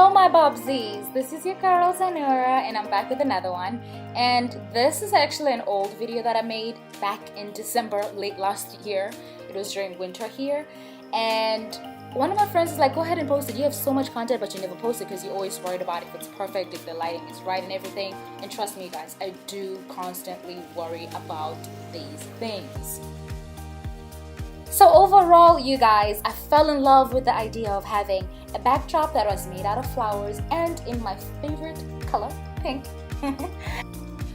Hello my Bobsies, this is your girl Zanura and I'm back with another one, and this is actually an old video that I made back in December, late last year. It was during winter here, and one of my friends is like, go ahead and post it. You have so much content but you never post it because you're always worried about if it's perfect, if the lighting is right and everything. And trust me guys, I do constantly worry about these things. So overall, you guys, I fell in love with the idea of having a backdrop that was made out of flowers and in my favorite color, pink.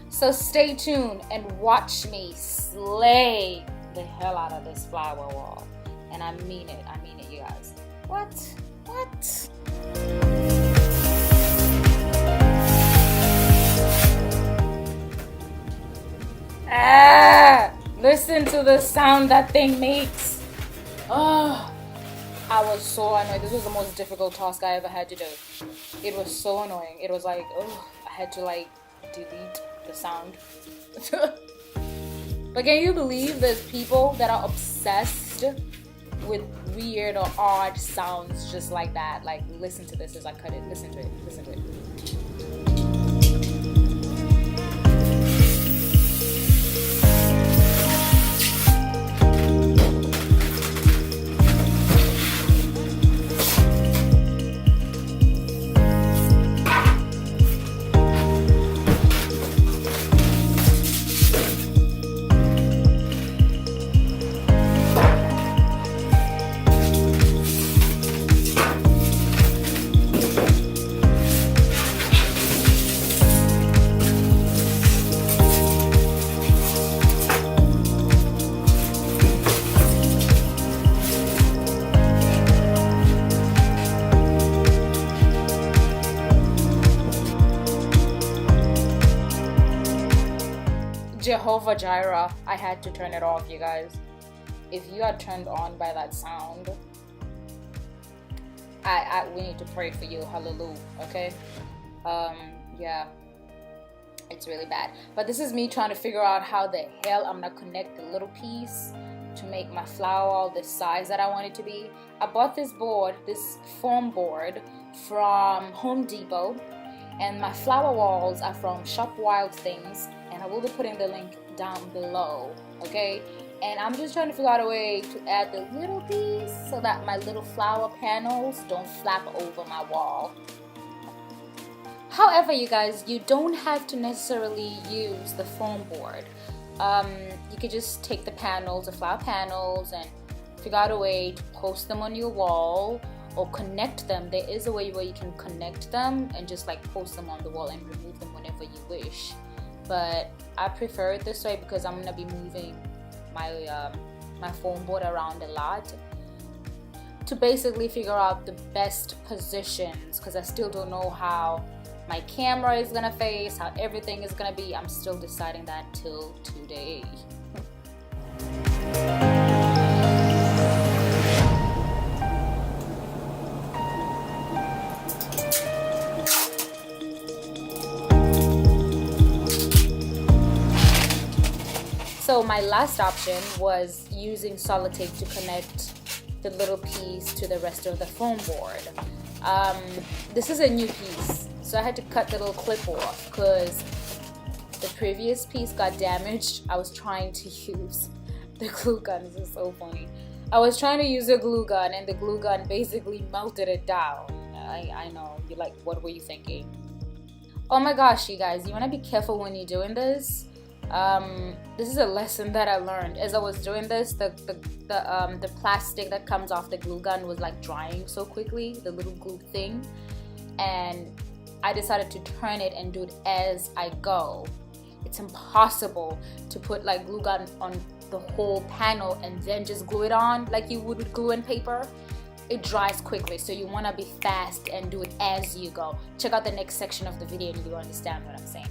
So stay tuned and watch me slay the hell out of this flower wall. And I mean it, you guys. What? Listen to the sound that thing makes. Oh, I was so annoyed. This was the most difficult task I ever had to do. It was so annoying. It was like, oh, I had to like delete the sound. But can you believe there's people that are obsessed with weird or odd sounds just like that? Like, listen to this as I cut it. Listen to it. Jehovah Jireh, I had to turn it off, you guys. If you are turned on by that sound, we need to pray for you. Hallelujah. Okay. Yeah, it's really bad. But this is me trying to figure out how the hell I'm gonna connect the little piece to make my flower wall the size that I want it to be. I bought this board, this foam board, from Home Depot, and my flower walls are from Shop Wild Things, and I will be putting the link down below, okay? And I'm just trying to figure out a way to add the little piece so that my little flower panels don't flap over my wall. However, you guys, you don't have to necessarily use the foam board. You could just take the panels, the flower panels, and figure out a way to post them on your wall or connect them. There is a way where you can connect them and just like post them on the wall and remove them whenever you wish. But I prefer it this way because I'm gonna be moving my my foam board around a lot to basically figure out the best positions, because I still don't know how my camera is gonna face, how everything is gonna be. I'm still deciding that till today. So my last option was using solid tape to connect the little piece to the rest of the foam board. This is a new piece, so I had to cut the little clip off because the previous piece got damaged. I was trying to use the glue gun. This is so funny. I was trying to use a glue gun and the glue gun basically melted it down. I know, you're like, what were you thinking? Oh my gosh, you guys, you want to be careful when you're doing this. This is a lesson that I learned as I was doing this. The plastic that comes off the glue gun was like drying so quickly, the little glue thing, and I decided to turn it and do it as I go. It's impossible to put like glue gun on the whole panel and then just glue it on like you would with glue and paper. It dries quickly, so you want to be fast and do it as you go. Check out the next section of the video and you'll understand what I'm saying.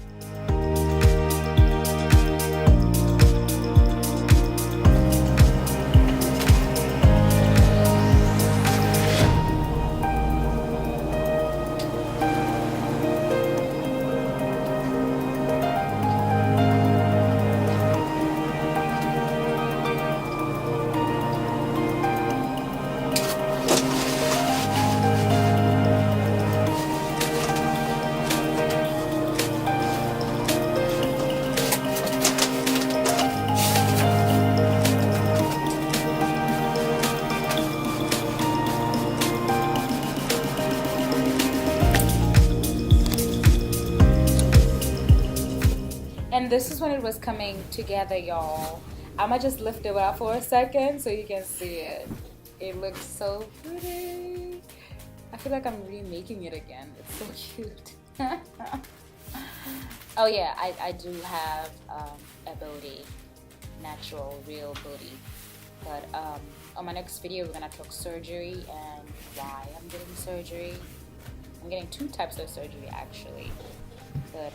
this is when it was coming together, y'all. I'm gonna just lift it up for a second so you can see it. It looks so pretty. I feel like I'm remaking it again. It's so cute. Oh yeah, I do have a booty, natural, real booty. But on my next video, we're gonna talk surgery and why I'm getting surgery. I'm getting 2 types of surgery actually. But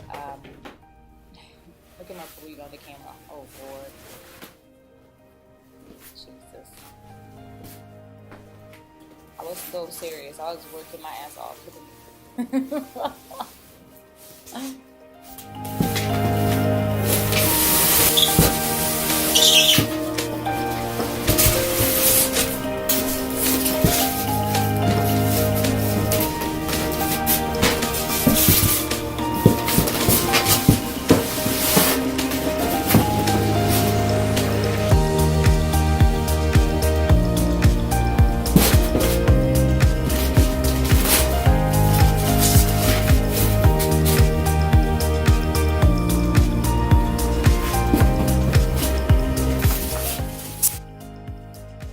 look at my booty on the camera. Oh Lord. Jesus. I was so serious. I was working my ass off.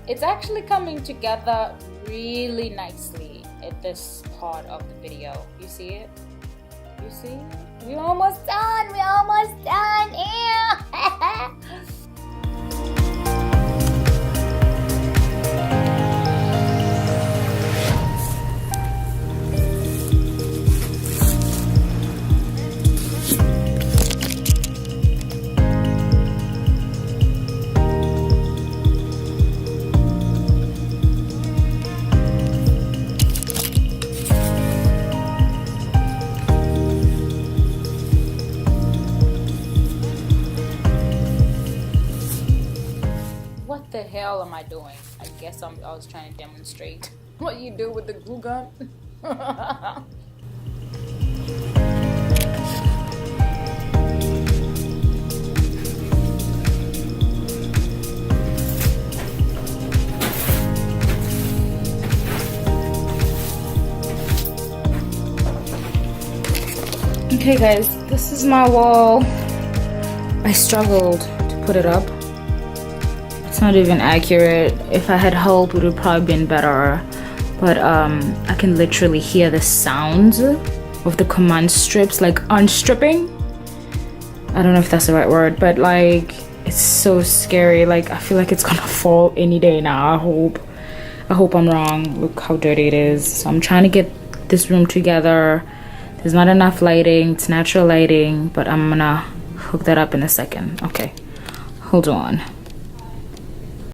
It's actually coming together really nicely at this part of the video. You see it? You see it? We're almost done! We're almost done! Yeah. What the hell am I doing? I guess I was trying to demonstrate what you do with the glue gun. Okay guys, this is my wall. I struggled to put it up. It's not even accurate. If I had help, it would have probably been better. But I can literally hear the sounds of the command strips, like unstripping. I don't know if that's the right word, but like it's so scary. Like I feel like it's gonna fall any day now. I hope I'm wrong. Look how dirty it is. So I'm trying to get this room together. There's not enough lighting. It's natural lighting, but I'm gonna hook that up in a second. Okay, hold on.